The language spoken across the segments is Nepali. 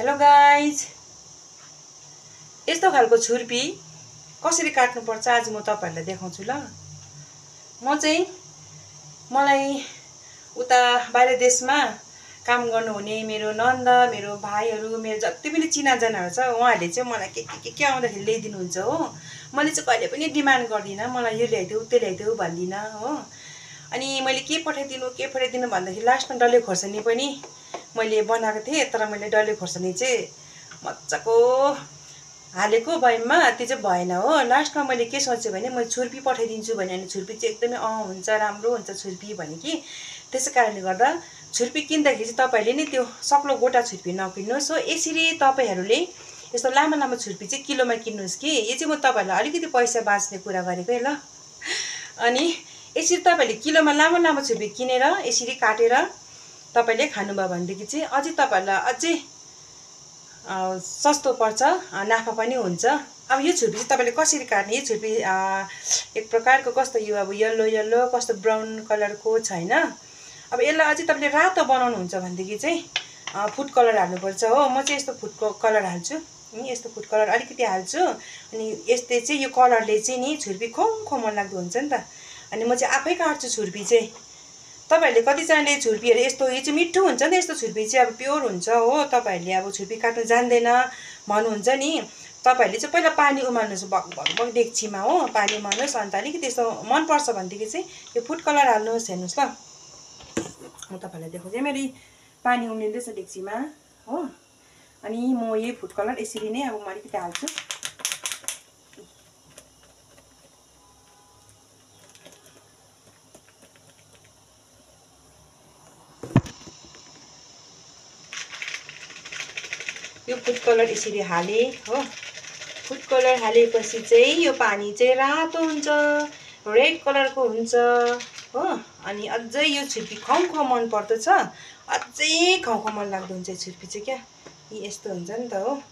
हेलो गाइज, यस्तो खालको छुर्पी कसरी काट्नुपर्छ आज म तपाईहरुलाई देखाउँछु ल। मलाई उता बाहिर देशमा काम गर्नुहुने मेरो नन्द, मेरो भाइहरु, मेरो जति पनि चिनाजनाहरु छ उहाँहरुले चाहिँ मलाई के आउँदाखेरि ल्याइदिनुहुन्छ हो। मैले चाहिँ कहिले पनि डिमान्ड गर्दिन, मलाई यो ल्याइदेऊ त्यो ल्याइदेऊ भन्दिन हो। अनि मैले के पठाइदिनु भन्दाखेरि लास्टमा डल्ले खोर्सानी पनि मैले बनाएको थिएँ, तर मैले डल्ले खोर्सानी चाहिँ मज्जाको हालेको बयममा त्यो चाहिँ भएन हो। लास्टमा मैले के सोचे भने म छुर्पी पठाइदिन्छु भने अनि छुर्पी चाहिँ एकदमै हुन्छ, राम्रो हुन्छ छुर्पी भने कि त्यसै कारणले गर्दा छुर्पी किन्दाखेरि चाहिँ तपाईहरुले नि त्यो सक्लो गोटा छुर्पी नकिन्नुस् हो। यसरी तपाईहरुले यस्तो लामो लामो छुर्पी चाहिँ किलोमा किन्नुस् कि यो चाहिँ म तपाईहरुलाई अलिकति पैसा बाँच्ने कुरा गरेको है ल। अनि यसरी तपाईहरुले किलोमा लामो लामो छुर्पी किनेर यसरी काटेर तपाईले खानुभयो भनेदेखि चाहिँ अझै तपाईहरुलाई अझै सस्तो पर्छ, नाफा पनि हुन्छ। अब यो छुर्पी चाहिँ तपाईले कसरी काट्ने, यो छुर्पी एक प्रकारको कस्तो यो अब येल्लो कस्तो ब्राउन कलरको छ हैन। अब यसलाई अझै तपाईले रातो बनाउनु हुन्छ भनेदेखि चाहिँ फुड कलर हाल्नुपर्छ हो। म चाहिँ यस्तो फुड कलर हाल्छु, यस्तो फुड कलर अलिकति हाल्छु। अनि यस्तै चाहिँ यो कलरले चाहिँ नि छुर्पी खौ मन लाग्दो हुन्छ नि त। अनि म चाहिँ आफै काट्छु छुर्पी चाहिँ। तपाईहरुले कतिजनाले छुर्पीहरु यस्तो यो चाहिँ मिठो हुन्छ नि त, यस्तो छुर्पी चाहिँ अब प्योर हुन्छ हो। तपाईहरुले अब छुर्पी काट्न जान्दैन भन्नुहुन्छ नि, तपाईहरुले चाहिँ पहिला पानी उमाल्नुस् भक डेक्चीमा हो। पानी उमाल्नुस्, अन्त अलिकति यस्तो मन पर्छ भनेदेखि चाहिँ यो फुड कलर हाल्नुस्। हेर्नुस् ल, म तपाईहरुलाई देखाउँछु। मेरो पानी उम्लिँदैछ डेक्चीमा हो। अनि म यही फुड कलर यसरी नै अब म अलिकति हाल्छु। यो फुड कलर यसरी हाले हो। फुड कलर हालेपछि चाहिँ यो पानी चाहिँ रातो हुन्छ, रेड कलरको हुन्छ हो। अनि अझै यो छुर्पी खौ मन पर्दछ, अझै खौ मन लाग्दो हुन्छ छुर्पी चाहिँ क्या। यस्तो हुन्छ नि त हो।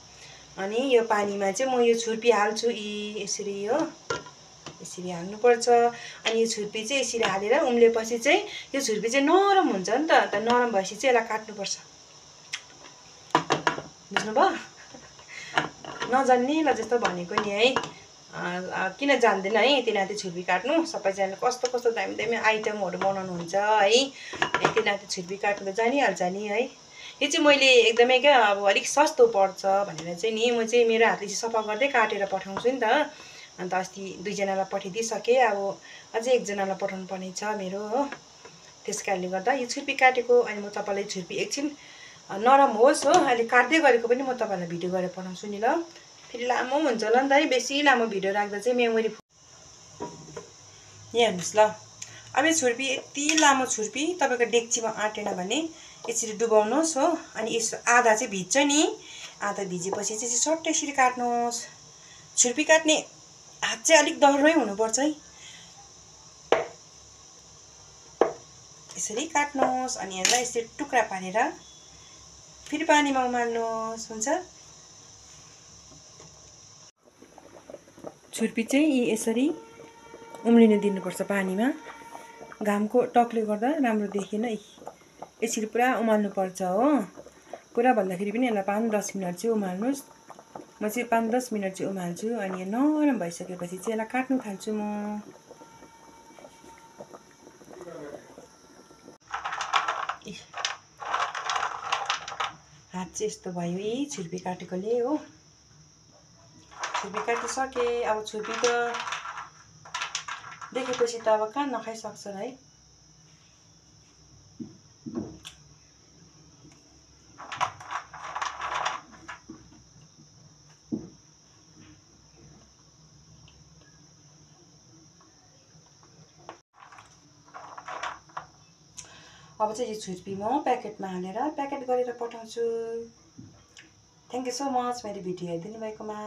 अनि यो पानीमा चाहिँ म यो छुर्पी हाल्छु यसरी हो, यसरी हाल्नुपर्छ। अनि यो छुर्पी चाहिँ यसरी हालेर उम्लेपछि चाहिँ यो छुर्पी चाहिँ नरम हुन्छ नि त। नरम भएपछि चाहिँ यसलाई काट्नुपर्छ, बुझ्नुभयो? नजान्नेलाई जस्तो भनेको नि है, किन जान्दैन है तिनीहरूले छुर्पी काट्नु। सबैजनाले कस्तो दामी आइटमहरु बनाउनुहुन्छ है, तिनीहरूले छुर्पी काट्नु त जानिहाल्छ नि है। यो चाहिँ मैले एकदमै क्या अब अलिक सस्तो पर्छ भनेर चाहिँ नि म चाहिँ मेरो हातले चाहिँ सफा गर्दै काटेर पठाउँछु नि त। अन्त अस्ति 2 जनालाई पठाइदिइसकेँ, अब अझै 1 जनालाई पठाउनु पर्ने छ मेरो हो। त्यसकारणले गर्दा यो छुर्पी काटेको अनि म तपाईलाई छुर्पी एकछिन नरम होस् हो, अहिले काट्दै गरेको पनि म तपाईलाई भिडियो गरेर पठाउँछु नि ल। फेरि लामो हुन्छ ल नि त है, बेसी लामो भिडियो राख्दा चाहिँ मेमोरी। यहाँ हेर्नुस् ल, अब यो छुर्पी यति लामो छुर्पी तपाईको डेक्चीमा आँटेन भने यसरी डुबाउनुहोस् हो। अनि यसो आधा चाहिँ भिज्छ नि, आधा भिजेपछि चाहिँ सट्टै यसरी काट्नुहोस्। छुर्पी काट्ने हात चाहिँ अलिक दह्रै हुनुपर्छ है। यसरी काट्नुहोस् अनि यसलाई यसरी टुक्रा पारेर फेरि पानीमा उमाल्नुहोस्, हुन्छ। छुर्पी चाहिँ यसरी उम्लिन दिनुपर्छ पानीमा। घामको टकले गर्दा राम्रो देखिएन, यसरी पुरा उमाल्नुपर्छ हो। पुरा भन्दाखेरि पनि यसलाई 5-10 मिनट चाहिँ उमाल्नुहोस्। म चाहिँ 5-10 मिनट चाहिँ उमाल्छु। अनि यो नरम भइसकेपछि चाहिँ यसलाई काट्नु थाल्छु म। हात चाहिँ यस्तो भयो यही छुर्पी काटेकोले हो। छुर्पी काटिसके, अब छुर्पी त देखेपछि त अब कहाँ नखाइसक्छ है। अब चाहिँ यो छुर्पी म प्याकेटमा हालेर प्याकेट गरेर पठाउँछु। थ्याङ्क यू सो मच मेरो भिडियो हेरिदिनु भएकोमा।